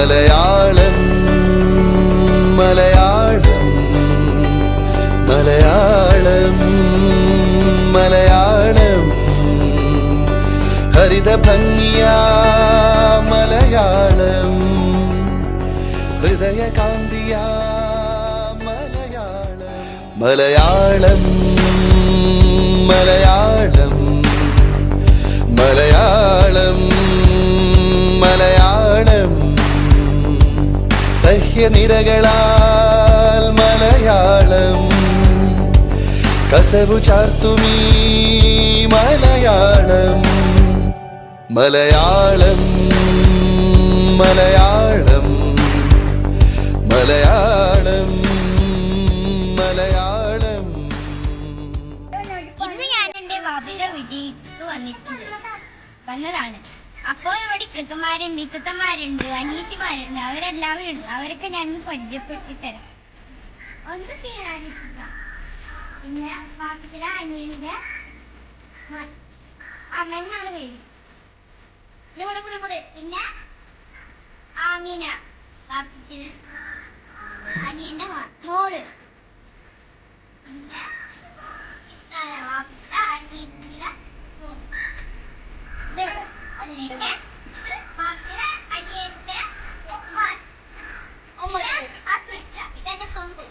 മലയാളം മലയാളം മലയാളം മലയാളം ഹരിത ഭംഗിയ മലയാളം ഹൃദയകാന്തിയ മലയാളം മലയാളം മലയാളം മലയാളം മലയാളം സഹ്യനിരകളാൽ മലയാളം കസവു ചാർത്തുമീ മലയാളം മലയാളം മലയാളം മലയാളം മലയാളം. ഇന്ന് ഞാൻ എന്റെ വാപ്പിയുടെ വീട്ടിൽ വന്നതാണ്. അപ്പോൾ ഇവിടെ ഇക്കമാരുണ്ട്, ഇത്തമാരുണ്ട്, അനിയത്തിമാരുണ്ട്, അവരെല്ലാവരും ഉണ്ട്. അവരൊക്കെ ഞാൻ പരിചയപ്പെടുത്തി തരാം. ഒന്ന് തീരാനില്ല. പിന്നെ വാപ്പിയുടെ അനിയന്റെ അമ്മന്നാണ് പേര്. പിന്നെ ആമീന വാപ്പിയുടെ അനിയന്റെ മോള്. പിന്നെ വാപ്പിയുടെ അനിയന്റെ ഇതെന്റെ സ്വന്തം.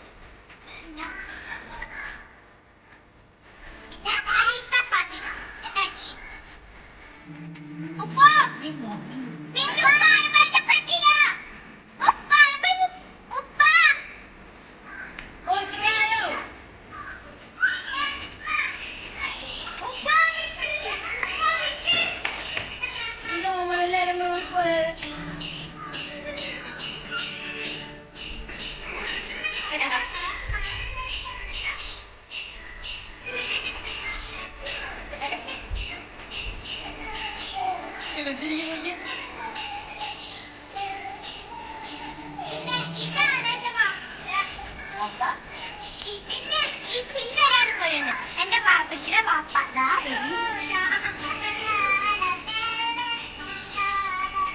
എന്റെ പാപ്പച്ചിയുടെ പാപ്പ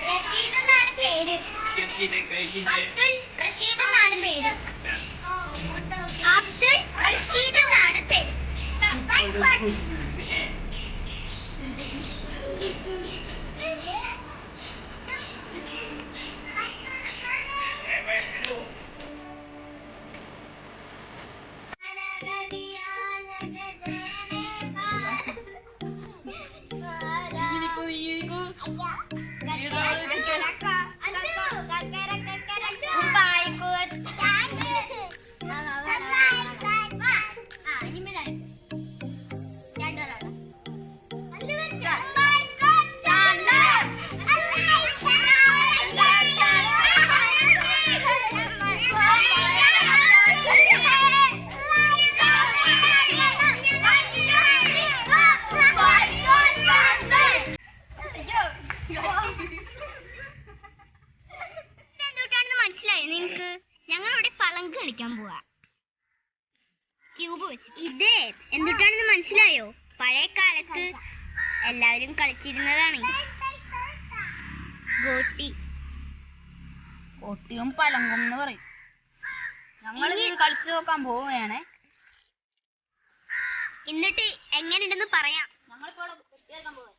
റഷീദ് എന്നാണ് പേര്. അബ്ദുൽ റഷീദ് എന്നാണ് പേര്. അബ്ദുൽ റഷീദ് എന്നാണ് പേര്. നിങ്ങക്ക് ഞങ്ങളിവിടെ പളങ്ക് കളിക്കാൻ പോവാ. ക്യൂബ് വെച്ച് ഇത് എന്തുട്ടാണെന്ന് മനസ്സിലായോ? പഴയ കാലത്ത് എല്ലാവരും കളിച്ചിരുന്നതാണ്. ഗോട്ടിയും പലങ്കും എന്ന് പറയും. ഞങ്ങൾ കളിച്ചു നോക്കാൻ പോവുകയാണേ. എന്നിട്ട് എങ്ങനെയുണ്ടെന്ന് പറയാം. ഞങ്ങളിപ്പോ കേൾക്കാൻ പോവാ.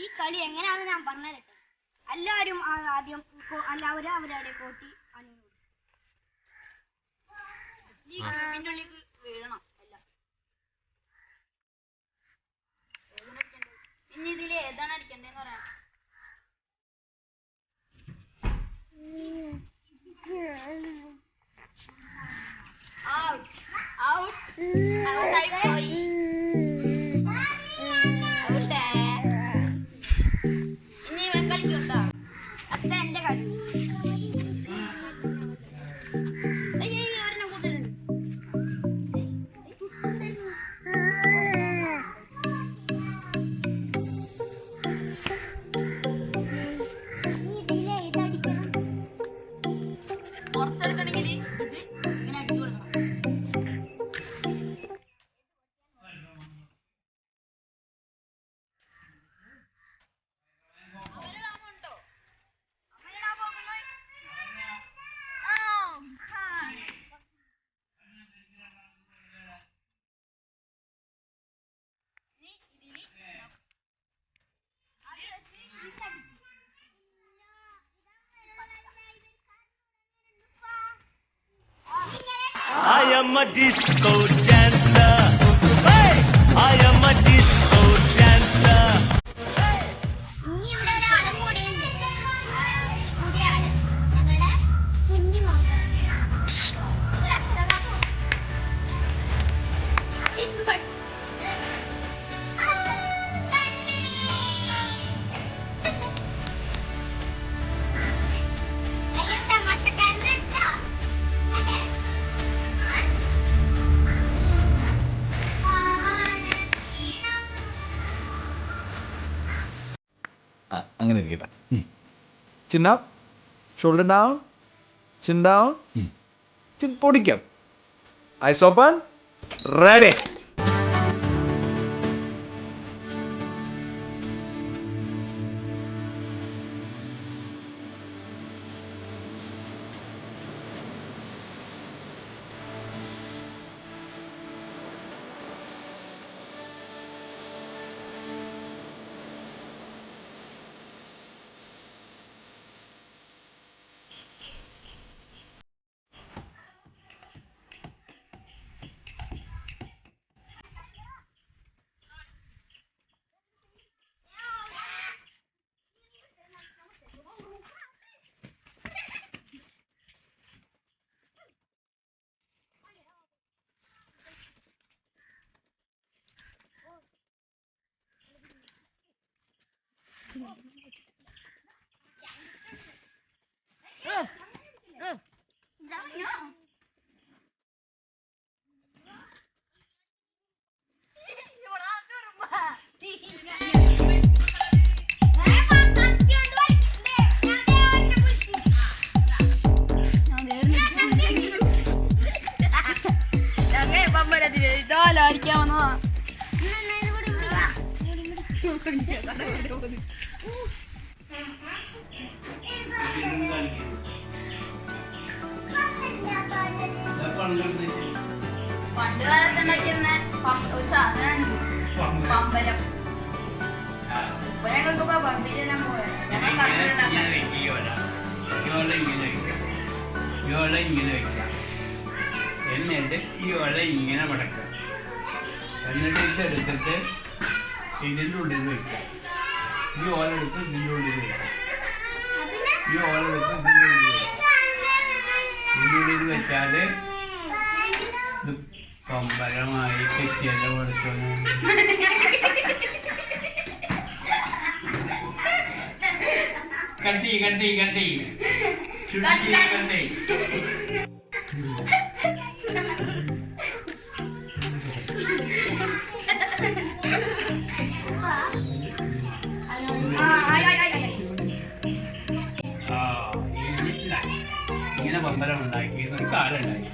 ഈ കളി എങ്ങനെയാണെന്ന് ഞാൻ പറഞ്ഞു തരട്ടെ. എല്ലാവരും ആദ്യം എല്ലാവരും അവരവരെ കോട്ടി ഉള്ളിലേക്ക് വീഴണം. ഇനി ഇതിൽ ഏതാണ് അടിക്കണ്ടേന്ന് പറയാം. പോയി ഇനി ഇവൻ കളിക്കണ്ട. അത് എന്റെ കളി. a disco dancer. Hey, I am a disco dancer. ഇനി ഇവിടെ ഒരാളും കൂടിയുണ്ട്. പുതിയ ആള്. ഞങ്ങളുടെ കുഞ്ഞിമോൻ. അങ്ങനെ ഇരിക്കട്ടെ. Chin up, shoulder down, chin down, chin പൊടിക്കാം. Eyes open, ready. ാ പണ്ട് കാലത്ത് ഉണ്ടാക്കിയിരുന്ന ഒരു സാധനമാണ് പമ്പരം. ഇപ്പൊ ഞങ്ങൾക്ക് പമ്പിലെല്ലാം പോയത് ഞങ്ങൾ കണ്ടിട്ടുണ്ടാക്കാം. ഇങ്ങനെ വെക്കുക, എന്നിട്ട് ഈ ഓല ഇങ്ങനെ മടക്കുക, എന്നിട്ട് ഇതെടുത്തിട്ട് ഇതിൻ്റെ ഉള്ളിൽ വെക്കുക. ഈ ഓല എടുത്ത് ഇതിൻ്റെ ഉള്ളിൽ വെക്കുക. ഈ ഓല എടുത്ത് ഇതിൻ്റെ ഉള്ളിൽ വെക്കുക. ഇതിൻ്റെ ഉള്ളിൽ വെച്ചാൽ ഇത് പമ്പരമായി കെട്ടിയല്ല കൊടുത്തു. കട്ടി കട്ടി കട്ടി ചുരുക്കി കട്ടി. ഇങ്ങനെ പമ്പരം ഉണ്ടാക്കി ഒരു കാലുണ്ടാക്കി.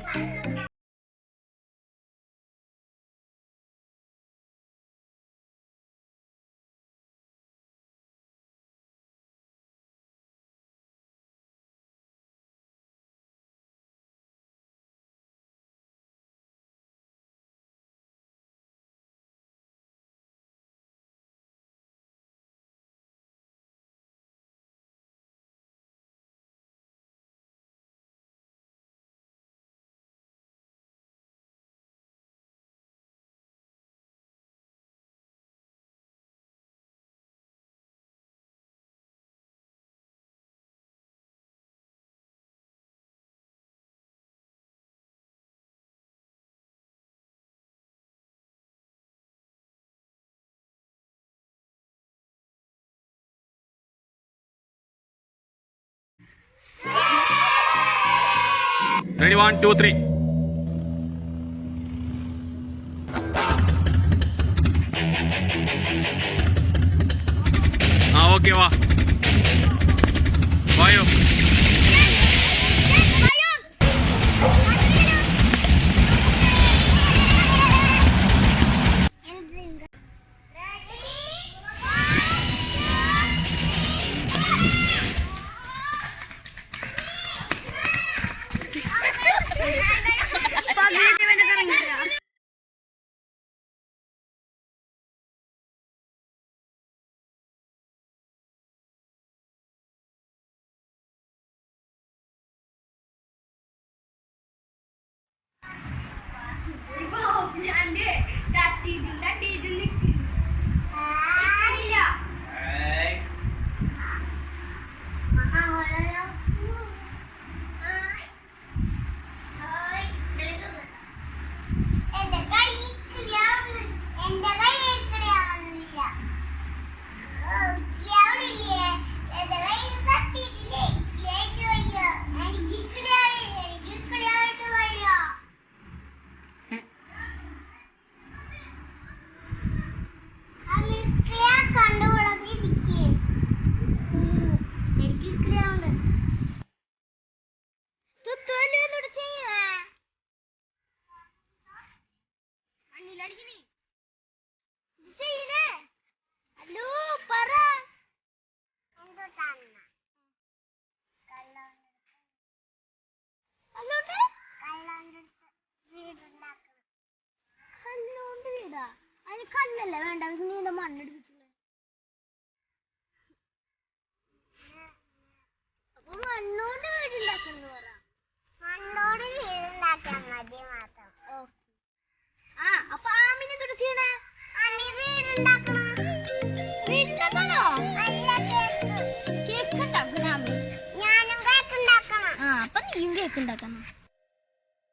Ready, 1, 2, 3. Okay, വായോ. കല്ലുകൊണ്ട് വീടാ? അതിന് കല്ലല്ല വേണ്ട, നീണ്ട മണ്ണെടുത്തിട്ടുള്ള. അപ്പൊ മണ്ണോണ്ട് വീടുണ്ടാക്കുന്നു പറ. മണ്ണോട് വീടുണ്ടാക്കാൻ മതി മാത്രം. ആ അപ്പൊ ആമിനെ തൊട്ട് ചെയ്യണേ. വീടുണ്ടാക്കണോ? വീടുണ്ടാക്കണോ? കേക്ക് ഉണ്ടാക്കണം. ഞാനും കേക്ക് ഉണ്ടാക്കണം. ആ അപ്പൊ നീയും കേക്ക് ഉണ്ടാക്കണം.